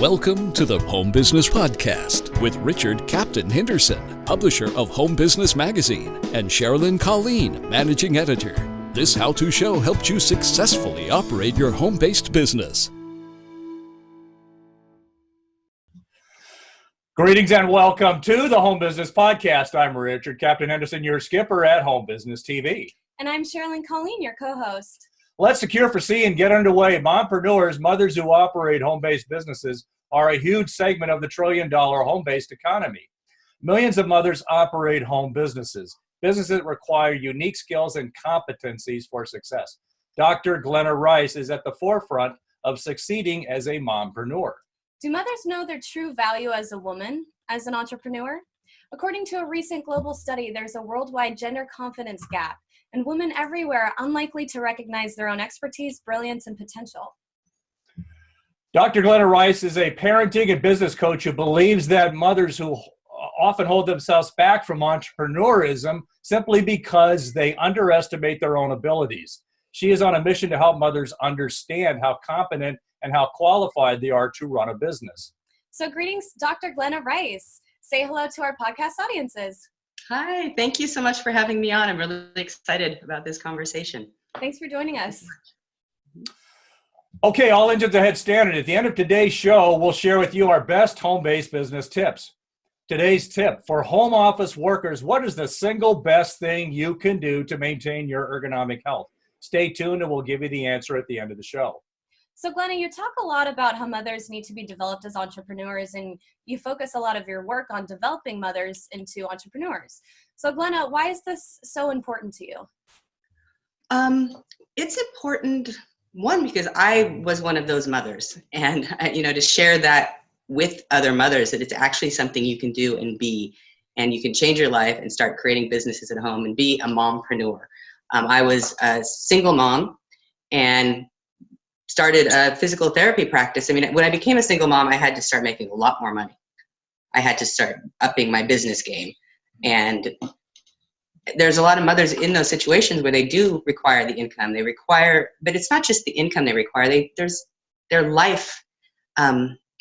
Welcome to the Home Business Podcast with Richard Captain Henderson, publisher of Home Business Magazine, and Sherilyn Colleen, managing editor. This how-to show helps you successfully operate your home-based business. Greetings and welcome to the Home Business Podcast. I'm Richard Captain Henderson, your skipper at Home Business TV. And I'm Sherilyn Colleen, your co-host. Let's secure for sea and get underway. Mompreneurs, mothers who operate home-based businesses, are a huge segment of the trillion-dollar home-based economy. Millions of mothers operate home businesses. Businesses that require unique skills and competencies for success. Dr. Glenna Rice is at the forefront of succeeding as a mompreneur. Do mothers know their true value as a woman, as an entrepreneur? According to a recent global study, there's a worldwide gender confidence gap, and women everywhere are unlikely to recognize their own expertise, brilliance, and potential. Dr. Glenna Rice is a parenting and business coach who believes that mothers who often hold themselves back from entrepreneurism simply because they underestimate their own abilities. She is on a mission to help mothers understand how competent and how qualified they are to run a business. So greetings, Dr. Glenna Rice. Say hello to our podcast audiences. Hi, thank you so much for having me on. I'm really excited about this conversation. Thanks for joining us. Okay, all engines ahead standard. At the end of today's show, we'll share with you our best home-based business tips. Today's tip, for home office workers, what is the single best thing you can do to maintain your ergonomic health? Stay tuned and we'll give you the answer at the end of the show. So Glenna, you talk a lot about how mothers need to be developed as entrepreneurs, and you focus a lot of your work on developing mothers into entrepreneurs. So Glenna, why is this so important to you? It's important, one, because I was one of those mothers, and to share that with other mothers, that it's actually something you can do and be, and you can change your life and start creating businesses at home and be a mompreneur. I was a single mom and started a physical therapy practice. I mean, when I became a single mom, I had to start making a lot more money. I had to start upping my business game. And there's a lot of mothers in those situations where they do require the income. They require, but it's not just the income they require. Their life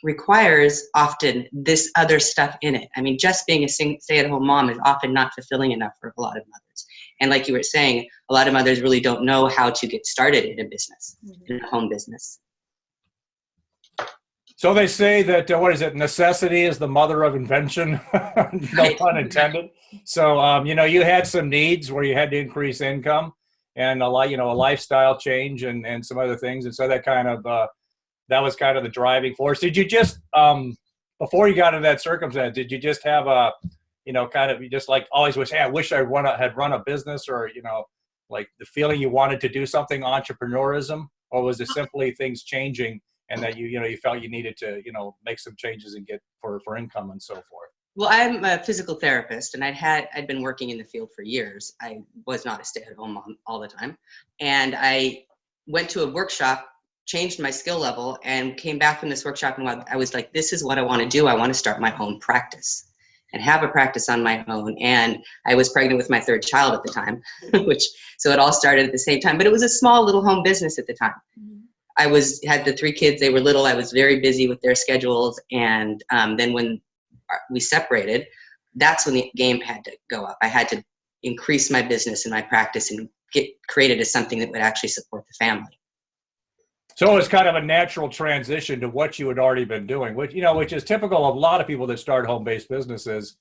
requires often this other stuff in it. I mean, just being a stay-at-home mom is often not fulfilling enough for a lot of mothers. And like you were saying, a lot of mothers really don't know how to get started in a business, in a home business. So they say that, necessity is the mother of invention, no pun intended. So, you had some needs where you had to increase income and a lifestyle change and some other things. And so that that was kind of the driving force. Did you just, before you got into that circumstance, did you just have you just like always wish, hey, I wish I had run a business, or, like the feeling you wanted to do something, entrepreneurism, or was it simply things changing and that you felt you needed to, make some changes and get for income and so forth? Well, I'm a physical therapist, and I'd been working in the field for years. I was not a stay-at-home mom all the time. And I went to a workshop, changed my skill level, and came back from this workshop, and I was like, this is what I want to do. I want to start my own practice and have a practice on my own. And I was pregnant with my third child at the time, so it all started at the same time. But it was a small little home business at the time. I had the 3 kids. They were little. I was very busy with their schedules. And then when we separated, that's when the game had to go up. I had to increase my business and my practice and get created as something that would actually support the family. So it's kind of a natural transition to what you had already been doing, which is typical of a lot of people that start home-based businesses.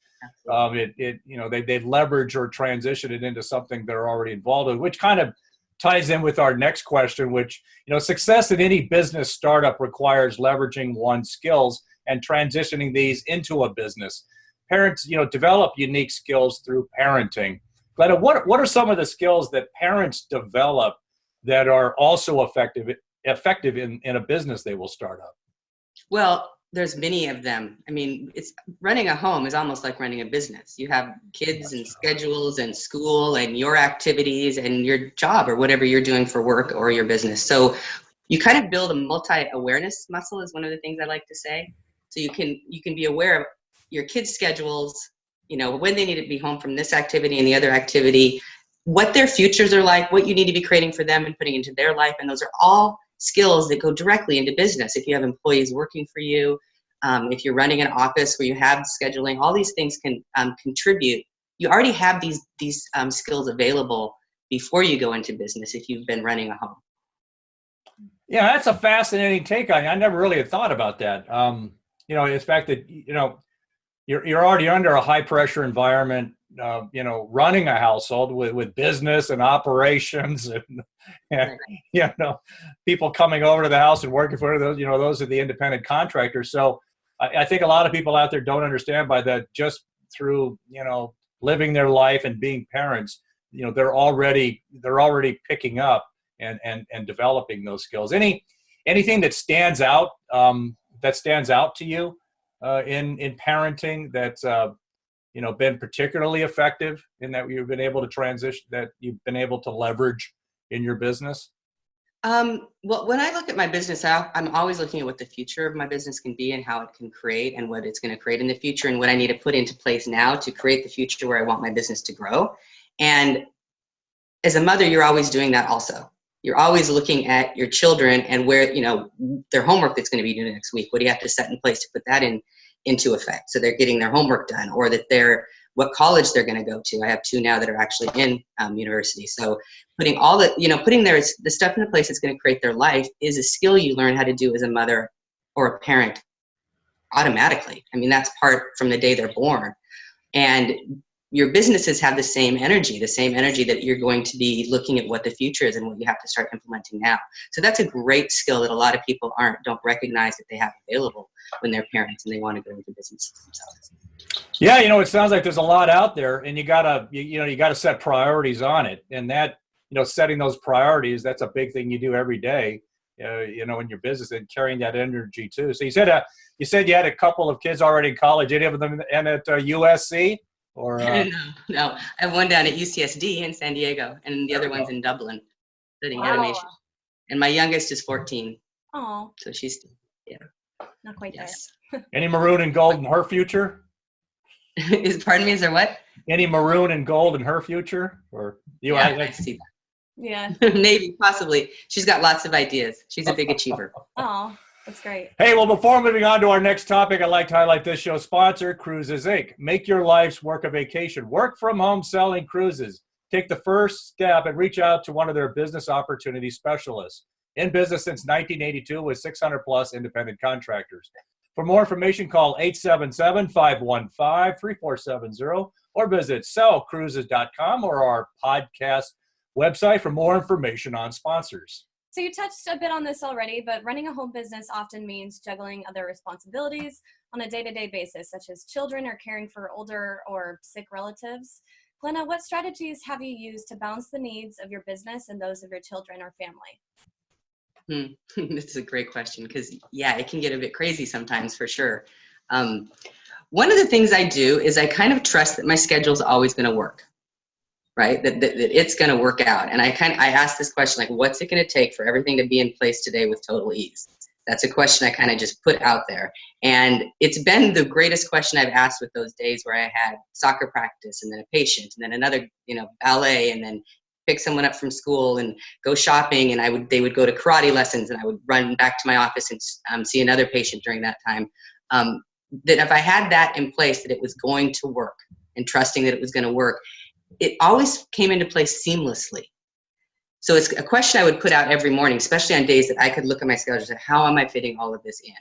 They leverage or transition it into something they're already involved in, which kind of ties in with our next question, which, success in any business startup requires leveraging one's skills and transitioning these into a business. Parents, develop unique skills through parenting. Glenna, what are some of the skills that parents develop that are also effective in a business they will start up? Well, there's many of them. I mean, running a home is almost like running a business. You have kids and schedules and school and your activities and your job or whatever you're doing for work or your business. So you kind of build a multi-awareness muscle is one of the things I like to say. So you can be aware of your kids' schedules, when they need to be home from this activity and the other activity, what their futures are like, what you need to be creating for them and putting into their life. And those are all skills that go directly into business. If you have employees working for you, if you're running an office where you have scheduling, all these things can contribute. You already have these skills available before you go into business if you've been running a home. Yeah, that's a fascinating take on it. I never really had thought about that. The fact that, you're already under a high pressure environment, running a household with business and operations and people coming over to the house and working for those, those are the independent contractors. So I think a lot of people out there don't understand by that just through, living their life and being parents, they're already picking up and developing those skills. Anything that stands out to you in parenting that's been particularly effective in that you've been able to transition, that you've been able to leverage in your business? Well, when I look at my business, I'm always looking at what the future of my business can be and how it can create and what it's going to create in the future and what I need to put into place now to create the future where I want my business to grow. And as a mother, you're always doing that also. You're always looking at your children and where, their homework that's going to be due next week. What do you have to set in place to put that into effect so they're getting their homework done, or that what college they're going to go to. I have 2 now that are actually in university. So putting all the stuff into place that's going to create their life is a skill you learn how to do as a mother or a parent automatically. I mean, that's part from the day they're born. And your businesses have the same energy that you're going to be looking at what the future is and what you have to start implementing now. So that's a great skill that a lot of people don't recognize that they have available when they're parents and they want to go into businesses themselves. Yeah, it sounds like there's a lot out there, and you gotta set priorities on it, and that, setting those priorities, that's a big thing you do every day, in your business, and carrying that energy too. So you said you had a couple of kids already in college. Any of them at USC? Or No, I have one down at UCSD in San Diego, and the other one's in Dublin, studying animation. And my youngest is 14. Oh, so she's not quite there. Any maroon and gold in her future? Pardon me, is there what? Any maroon and gold in her future? Or I see that. Yeah. Maybe, possibly. She's got lots of ideas. She's a big achiever. Oh, that's great. Hey, well, before moving on to our next topic, I'd like to highlight this show's sponsor, Cruises Inc. Make your life's work a vacation. Work from home selling cruises. Take the first step and reach out to one of their business opportunity specialists. In business since 1982 with 600 plus independent contractors. For more information, call 877-515-3470 or visit sellcruises.com or our podcast website for more information on sponsors. So you touched a bit on this already, but running a home business often means juggling other responsibilities on a day-to-day basis, such as children or caring for older or sick relatives. Glenna, what strategies have you used to balance the needs of your business and those of your children or family? This is a great question because, it can get a bit crazy sometimes for sure. One of the things I do is I kind of trust that my schedule is always going to work, right? That it's going to work out. And I ask this question, like, what's it going to take for everything to be in place today with total ease? That's a question I kind of just put out there. And it's been the greatest question I've asked with those days where I had soccer practice and then a patient and then another, ballet, and then pick someone up from school and go shopping, and they would go to karate lessons, and I would run back to my office and see another patient during that time. That if I had that in place, that it was going to work, and trusting that it was going to work, it always came into place seamlessly. So it's a question I would put out every morning, especially on days that I could look at my schedule and say, how am I fitting all of this in?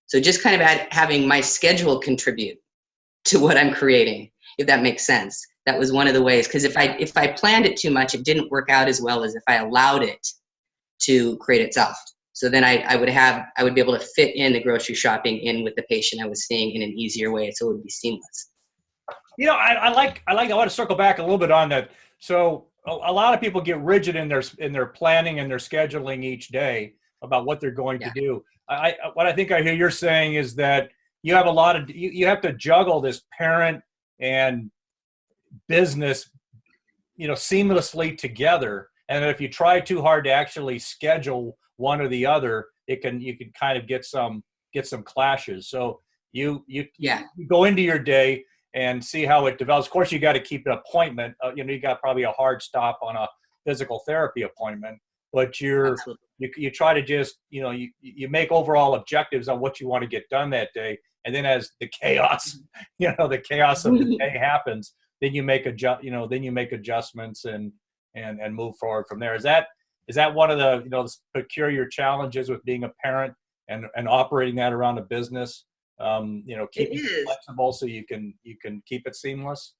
So just kind of having my schedule contribute to what I'm creating, if that makes sense. That was one of the ways, because if I planned it too much, it didn't work out as well as if I allowed it to create itself. So then I would be able to fit in the grocery shopping in with the patient I was seeing in an easier way, so it would be seamless. I want to circle back a little bit on that. So a lot of people get rigid in their planning and their scheduling each day about what they're going to do. What I think I hear you're saying is that you have you have to juggle this parent and business, seamlessly together. And if you try too hard to actually schedule one or the other, you can kind of get some clashes. So you go into your day and see how it develops. Of course, you got to keep an appointment. You got probably a hard stop on a physical therapy appointment. but you try to just, you make overall objectives on what you want to get done that day. And then as the chaos, the chaos of the day happens, then you make adjustments and move forward from there. Is that one of the peculiar challenges with being a parent and operating that around a business? Keeping it flexible so you can keep it seamless.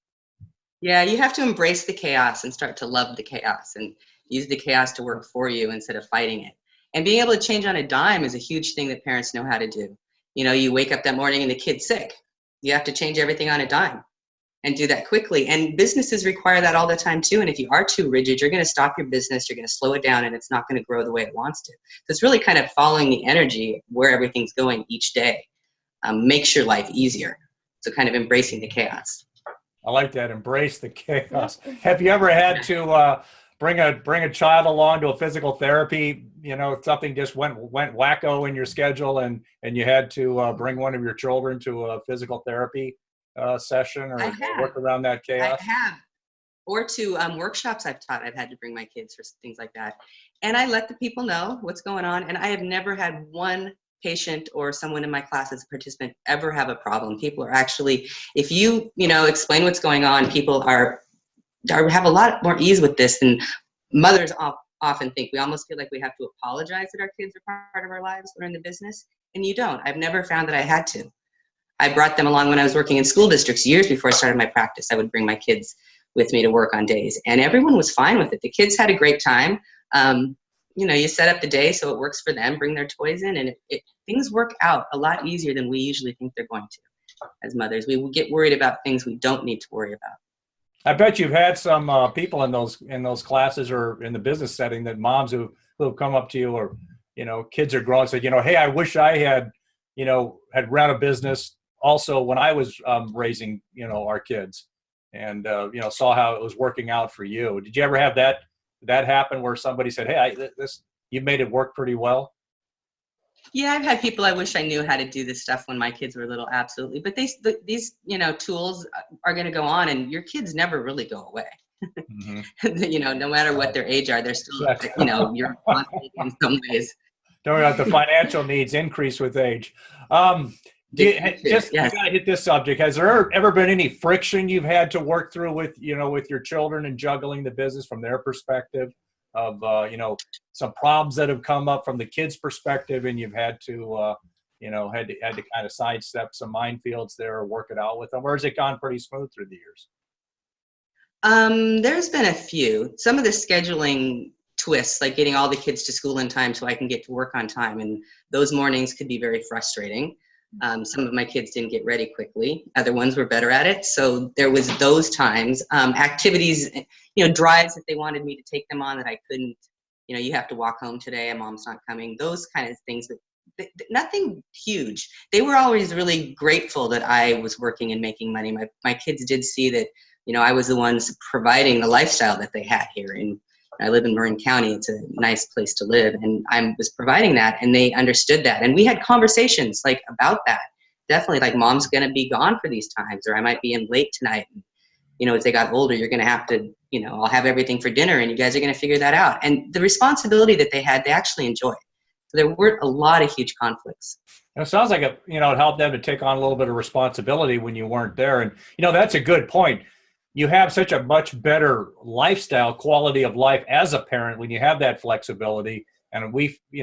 Yeah, you have to embrace the chaos and start to love the chaos and use the chaos to work for you instead of fighting it. And being able to change on a dime is a huge thing that parents know how to do. You wake up that morning and the kid's sick. You have to change everything on a dime and do that quickly. And businesses require that all the time too. And if you are too rigid, you're going to stop your business, you're going to slow it down, and it's not going to grow the way it wants to. So it's really kind of following the energy where everything's going each day makes your life easier. So kind of embracing the chaos. I like that. Embrace the chaos. Have you ever had to bring a child along to a physical therapy? Something just went wacko in your schedule, and you had to bring one of your children to a physical therapy session, or work around that chaos? I have. Or to workshops I've taught, I've had to bring my kids for things like that. And I let the people know what's going on. And I have never had one patient or someone in my class as a participant ever have a problem. People are actually, if you explain what's going on, people have a lot more ease with this than mothers often think. We almost feel like we have to apologize that our kids are part of our lives when we're in the business, and you don't. I've never found that I had to. I brought them along when I was working in school districts years before I started my practice. I would bring my kids with me to work on days, and everyone was fine with it. The kids had a great time. You set up the day so it works for them, bring their toys in, and things work out a lot easier than we usually think they're going to. As mothers, we get worried about things we don't need to worry about. I bet you've had some people in those classes or in the business setting, that moms who have come up to you, or kids are grown, and said, hey, I wish I had run a business also when I was raising our kids, and saw how it was working out for you. Did you ever have that happen where somebody said, hey, you've made it work pretty well? Yeah, I've had people, I wish I knew how to do this stuff when my kids were little, absolutely. But these tools are going to go on, and your kids never really go away. Mm-hmm. No matter what their age are, they're still, you're responsible in some ways. Don't worry about the financial needs increase with age. I gotta hit this subject. Has there ever been any friction you've had to work through with your children and juggling the business from their perspective, of some problems that have come up from the kids' perspective, and you've had to had to kind of sidestep some minefields there or work it out with them, or has it gone pretty smooth through the years? There's been a few. Some of the scheduling twists, like getting all the kids to school in time so I can get to work on time, and those mornings could be very frustrating. Some of my kids didn't get ready quickly. Other ones were better at it. So there was those times. Activities, drives that they wanted me to take them on that I couldn't. You have to walk home today and mom's not coming. Those kind of things, but nothing huge. They were always really grateful that I was working and making money. My kids did see that, I was the ones providing the lifestyle that they had here. And I live in Marin County. It's a nice place to live. And I was providing that, and they understood that. And we had conversations about that. Definitely, mom's going to be gone for these times, or I might be in late tonight. And, as they got older, you're going to have to, I'll have everything for dinner, and you guys are going to figure that out. And the responsibility that they had, they actually enjoyed. So there weren't a lot of huge conflicts. It sounds like it helped them to take on a little bit of responsibility when you weren't there. And, that's a good point. You have such a much better lifestyle, quality of life as a parent when you have that flexibility. And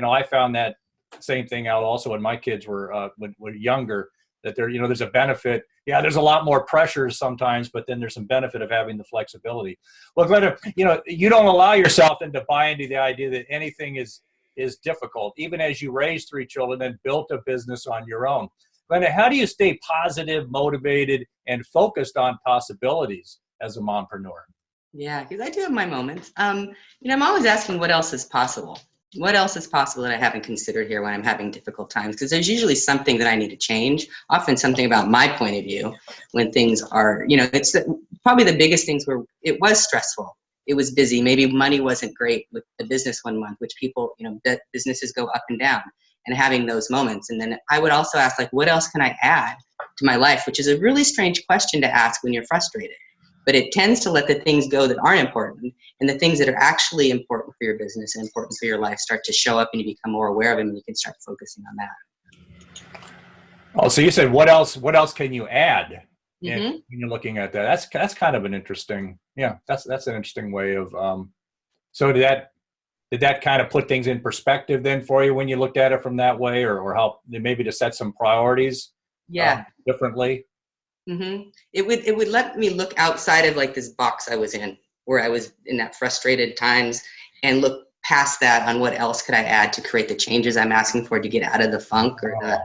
I found that same thing out also when my kids were younger, that there's a benefit. Yeah, there's a lot more pressures sometimes, but then there's some benefit of having the flexibility. Well, Glenna, you don't allow yourself to buy into the idea that anything is difficult, even as you raised 3 children and built a business on your own. Glenna, how do you stay positive, motivated, and focused on possibilities as a mompreneur? Yeah, because I do have my moments. I'm always asking what else is possible. What else is possible that I haven't considered here when I'm having difficult times? Because there's usually something that I need to change, often something about my point of view when things are, it's probably the biggest things where it was stressful. It was busy. Maybe money wasn't great with the business one month, which people, businesses go up and down. And having those moments. And then I would also ask, what else can I add to my life? Which is a really strange question to ask when you're frustrated. but it tends to let the things go that aren't important, and the things that are actually important for your business and important for your life start to show up, and you become more aware of them, and you can start focusing on that. Oh, so you said what else can you add Mm-hmm. when you're looking at that? That's kind of an interesting, that's an interesting way of, so did that kind of put things in perspective then for you when you looked at it from that way, or help maybe to set some priorities differently? Mm-hmm. It would let me look outside of like this box I was in, where I was in that frustrated times, and look past that on what else could I add to create the changes I'm asking for to get out of the funk, or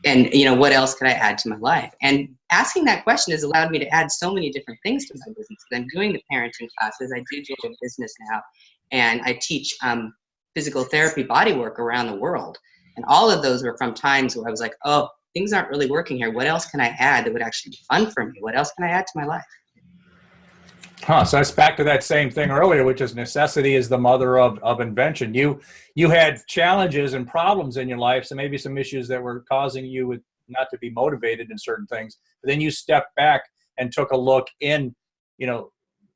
and what else could I add to my life? And asking that question has allowed me to add so many different things to my business. I'm doing the parenting classes. I do a business now, and I teach physical therapy body work around the world. And all of those were from times where I was like, oh, things aren't really working here. What else can I add that would actually be fun for me? What else can I add to my life? So that's back to that same thing earlier, which is necessity is the mother of invention. You had challenges and problems in your life, so maybe some issues that were causing you not to be motivated in certain things. But then you stepped back and took a look in,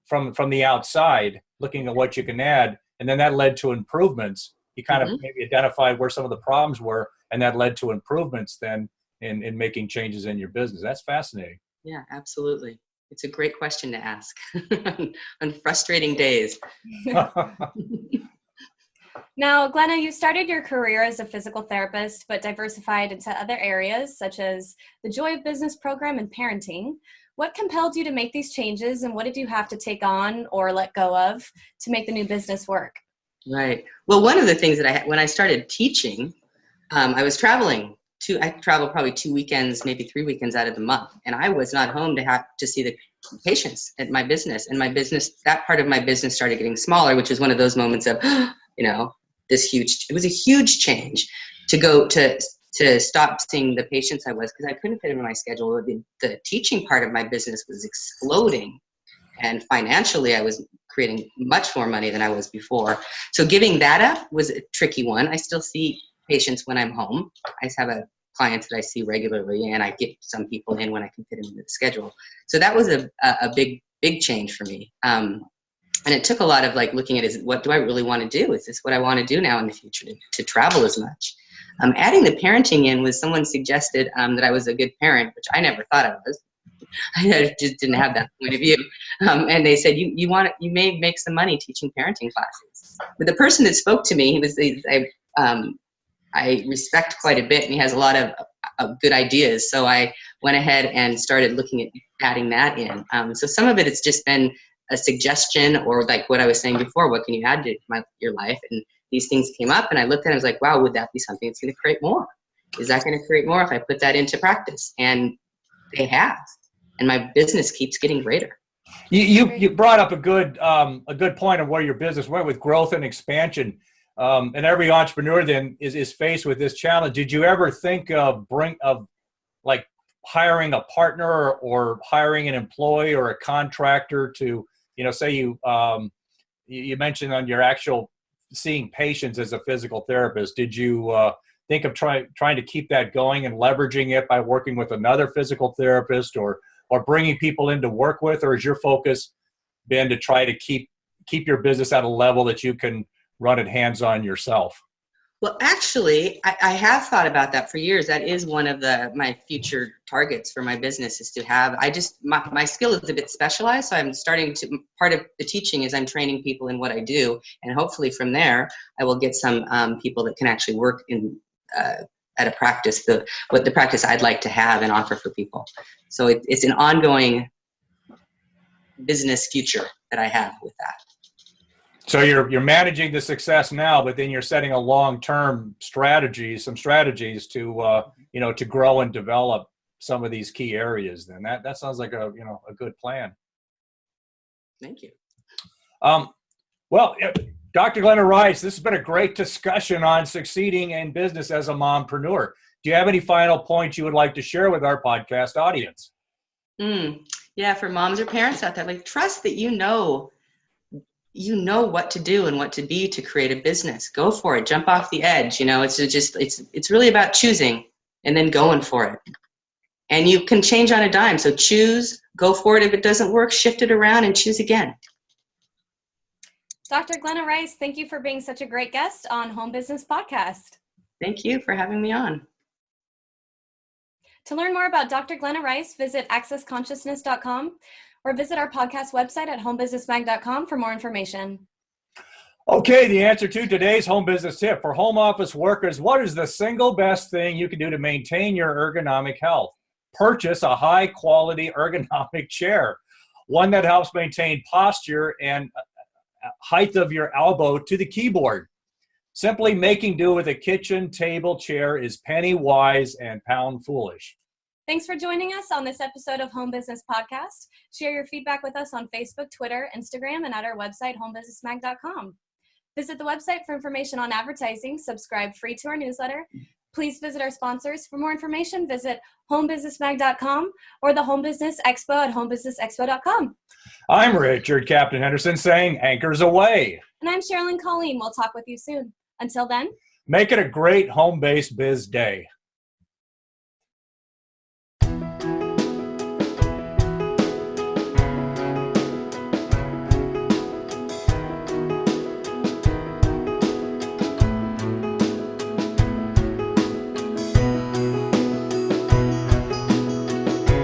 from the outside, looking at what you can add, and then that led to improvements. You kind of maybe identified where some of the problems were, and that led to improvements then in making changes in your business. That's fascinating. Yeah, absolutely. It's a great question to ask on frustrating days. Now, Glenna, you started your career as a physical therapist, but diversified into other areas such as the Joy of Business program and parenting. What compelled you to make these changes, and what did you have to take on or let go of to make the new business work? Right. Well, one of the things that when I started teaching, I was traveling. I traveled probably 2 weekends, maybe 3 weekends out of the month, and I was not home to have to see the patients at my business. And my business, that part of my business started getting smaller, which was one of those moments of, it was a huge change to go to stop seeing the patients I was, because I couldn't fit them in my schedule. The teaching part of my business was exploding, and financially I was creating much more money than I was before. So giving that up was a tricky one. I still see patients when I'm home. I have clients that I see regularly, and I get some people in when I can fit them into the schedule. So that was a big change for me. And it took a lot of looking at what do I really want to do? Is this what I want to do now in the future, to travel as much? Adding the parenting in was someone suggested that I was a good parent, which I never thought I was. I just didn't have that point of view. And they said, you may make some money teaching parenting classes. But the person that spoke to me, I respect quite a bit, and he has a lot of good ideas. So I went ahead and started looking at adding that in. So some of it's just been a suggestion, or like what I was saying before, what can you add to your life? And these things came up, and I looked at it, I was like, wow, would that be something that's going to create more? Is that going to create more if I put that into practice? And they have. And my business keeps getting greater. You brought up a good point of where your business went with growth and expansion. And every entrepreneur then is faced with this challenge. Did you ever think of hiring a partner or hiring an employee or a contractor to, say you mentioned on your actual seeing patients as a physical therapist? Did you think of trying to keep that going and leveraging it by working with another physical therapist or bringing people in to work with, or is your focus been to try to keep your business at a level that you can run it hands-on yourself? Well, actually, I have thought about that for years. That is one of my future targets for my business, is to have, my skill is a bit specialized. So I'm part of the teaching is I'm training people in what I do. And hopefully from there, I will get some people that can actually work in at a practice, the practice I'd like to have and offer for people. So it's an ongoing business future that I have with that. So you're managing the success now, but then you're setting a long-term some strategies to to grow and develop some of these key areas. Then that sounds like a good plan. Thank you. Well, Dr. Glenna Rice, this has been a great discussion on succeeding in business as a mompreneur. Do you have any final points you would like to share with our podcast audience? Yeah, for moms or parents out there, trust that you know what to do and what to be to create a business. Go for it. Jump off the edge. It's really about choosing and then going for it. And you can change on a dime. So choose, go for it. If it doesn't work, shift it around and choose again. Dr. Glenna Rice, thank you for being such a great guest on Home Business Podcast. Thank you for having me on. To learn more about Dr. Glenna Rice, visit accessconsciousness.com or visit our podcast website at homebusinessmag.com for more information. Okay, the answer to today's home business tip for home office workers: what is the single best thing you can do to maintain your ergonomic health? Purchase a high-quality ergonomic chair, one that helps maintain posture and height of your elbow to the keyboard. Simply making do with a kitchen table chair is penny wise and pound foolish. Thanks for joining us on this episode of Home Business Podcast. Share your feedback with us on Facebook, Twitter, Instagram, and at our website, homebusinessmag.com. Visit the website for information on advertising. Subscribe free to our newsletter. Please visit our sponsors. For more information, visit homebusinessmag.com or the Home Business Expo at homebusinessexpo.com. I'm Richard Captain Henderson saying anchors away. And I'm Sherilyn Colleen. We'll talk with you soon. Until then, make it a great home-based biz day.